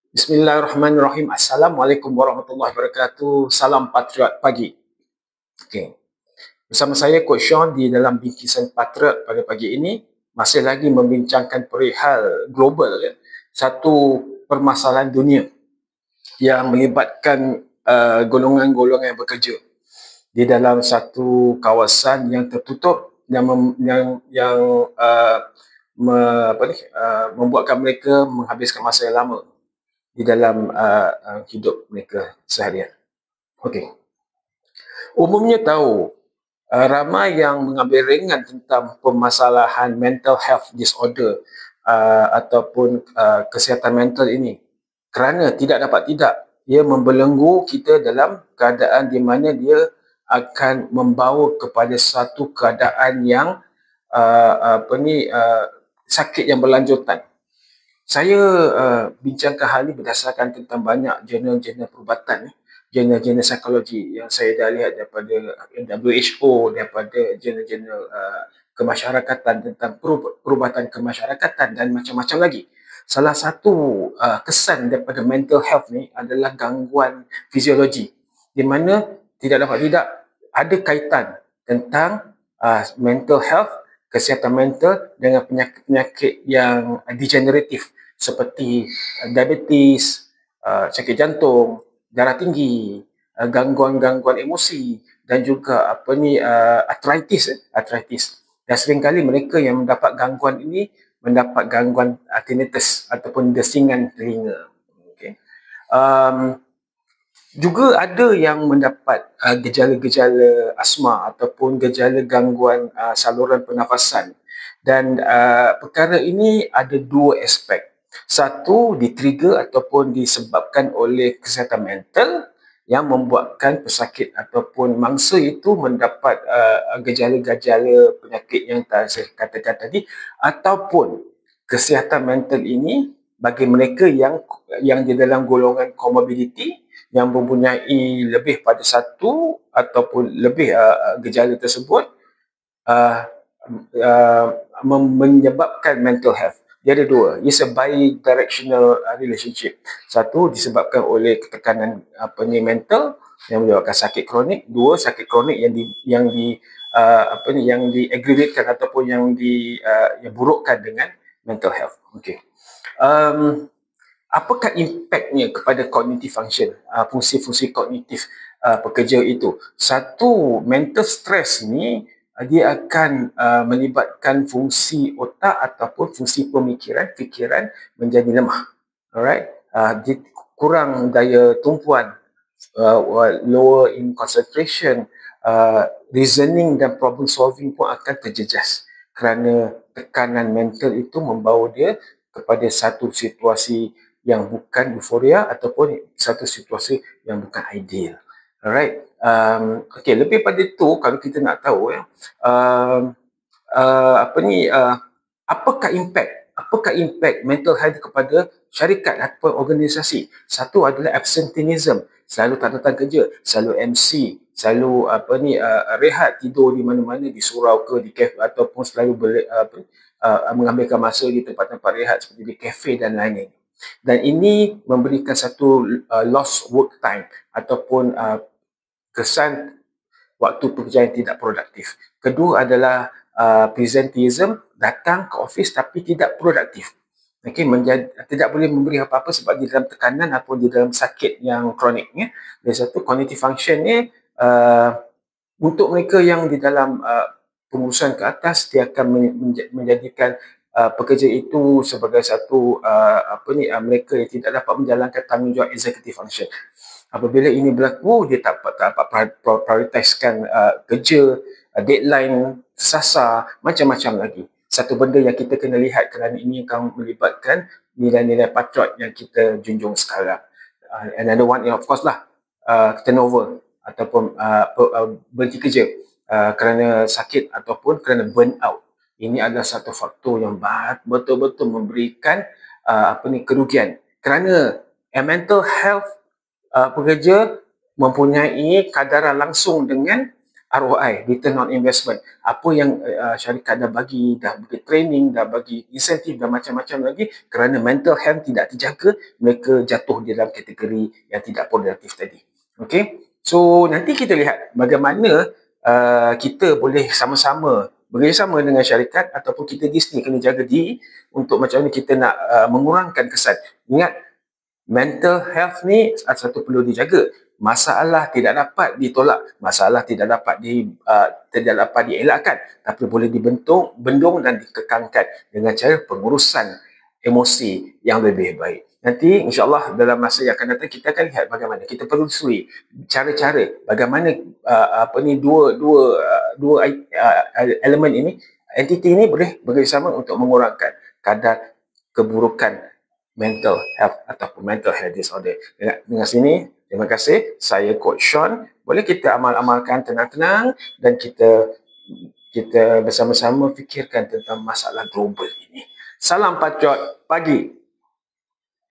Bismillahirrahmanirrahim. Assalamualaikum warahmatullahi wabarakatuh. Salam Patriot Pagi. Okey. Bersama saya Coach Sean di dalam bingkisan Patriot pada pagi ini masih lagi membincangkan perihal global ya. Satu permasalahan dunia yang melibatkan golongan-golongan yang bekerja di dalam satu kawasan yang tertutup yang membuatkan mereka menghabiskan masa yang lama di dalam hidup mereka seharian. Okey. Umumnya tahu ramai yang mengambil ringan tentang permasalahan mental health disorder ataupun kesihatan mental ini kerana ia membelenggu kita dalam keadaan di mana dia akan membawa kepada satu keadaan yang sakit yang berlanjutan. Saya bincangkan hal ini berdasarkan tentang banyak jurnal-jurnal perubatan, jurnal-jurnal psikologi yang saya dah lihat daripada WHO, daripada jurnal-jurnal kemasyarakatan tentang perubatan kemasyarakatan dan macam-macam lagi. Salah satu kesan daripada mental health ni adalah gangguan fiziologi, di mana tidak ada kaitan tentang mental health, kesihatan mental dengan penyakit-penyakit yang degeneratif seperti diabetes, sakit jantung, darah tinggi, gangguan-gangguan emosi dan juga arthritis. Dan seringkali mereka yang mendapat gangguan ini mendapat gangguan tinnitus ataupun desingan telinga. Okay. Juga ada yang mendapat gejala-gejala asma ataupun gejala gangguan saluran pernafasan. Dan perkara ini ada dua aspek. Satu, ditrigger ataupun disebabkan oleh kesihatan mental yang membuatkan pesakit ataupun mangsa itu mendapat gejala-gejala penyakit yang saya katakan tadi, ataupun kesihatan mental ini bagi mereka yang di dalam golongan comorbidity yang mempunyai lebih pada satu ataupun lebih gejala tersebut menyebabkan mental health. Dia ada dua. It's a bi-directional relationship. Satu disebabkan oleh ketekanan mental yang menyebabkan sakit kronik. Dua, sakit kronik yang di-aggravatekan ataupun yang burukkan dengan mental health. Okey. Apakah impaknya kepada cognitive function, fungsi-fungsi kognitif pekerja itu? Satu, mental stress ni dia akan melibatkan fungsi otak ataupun fungsi fikiran menjadi lemah. Alright? Dia kurang daya tumpuan, lower in concentration, reasoning dan problem solving pun akan terjejas kerana tekanan mental itu membawa dia kepada satu situasi yang bukan euforia ataupun satu situasi yang bukan ideal. Alright. Okey, lebih pada itu kalau kita nak tahu apakah impact mental health kepada syarikat ataupun organisasi. Satu adalah absenteeism, selalu tak datang kerja, selalu MC, selalu rehat, tidur di mana-mana, di surau ke di kafe ataupun selalu mengambilkan masa di tempat-tempat rehat seperti di kafe dan lain-lain. Dan ini memberikan satu lost work time ataupun kesan waktu pekerjaan tidak produktif. Kedua adalah presenteeism, datang ke office tapi tidak produktif. Okay, tidak boleh memberi apa-apa sebab di dalam tekanan ataupun di dalam sakit yang kronik. Dan satu, cognitive function ni untuk mereka yang di dalam pengurusan ke atas, dia akan menjadikan pekerja itu sebagai satu mereka yang tidak dapat menjalankan tanggungjawab executive function. Apabila ini berlaku, dia tak dapat prioritaskan kerja, deadline, sasar, macam-macam lagi. Satu benda yang kita kena lihat kerana ini akan melibatkan nilai-nilai patriot yang kita junjung sekarang. Another one, of course lah, turnover ataupun berhenti kerja kerana sakit ataupun kerana burn out. Ini adalah satu faktor yang betul-betul memberikan kerugian. Kerana mental health pekerja mempunyai kadaran langsung dengan ROI, return on investment. Apa yang syarikat dah bagi training, dah bagi insentif, dah macam-macam lagi, kerana mental health tidak terjaga, mereka jatuh di dalam kategori yang tidak produktif tadi. Okay? So, nanti kita lihat bagaimana kita boleh sama-sama bekerjasama dengan syarikat ataupun kita di sini kena jaga diri untuk macam mana kita nak mengurangkan kesan. Ingat, mental health ni satu perlu dijaga. Masalah tidak dapat ditolak, masalah tidak dapat dielakkan, tapi boleh bendung dan dikekangkan dengan cara pengurusan emosi yang lebih baik. Nanti insyaAllah dalam masa yang akan datang kita akan lihat bagaimana kita telusuri cara-cara bagaimana dua elemen ini, entiti ini boleh bekerjasama untuk mengurangkan kadar keburukan mental health ataupun mental health disorder. Dengan sini, terima kasih. Saya Coach Sean. Boleh kita amal-amalkan tenang-tenang dan kita bersama-sama fikirkan tentang masalah global ini. Salam Patriot Pagi.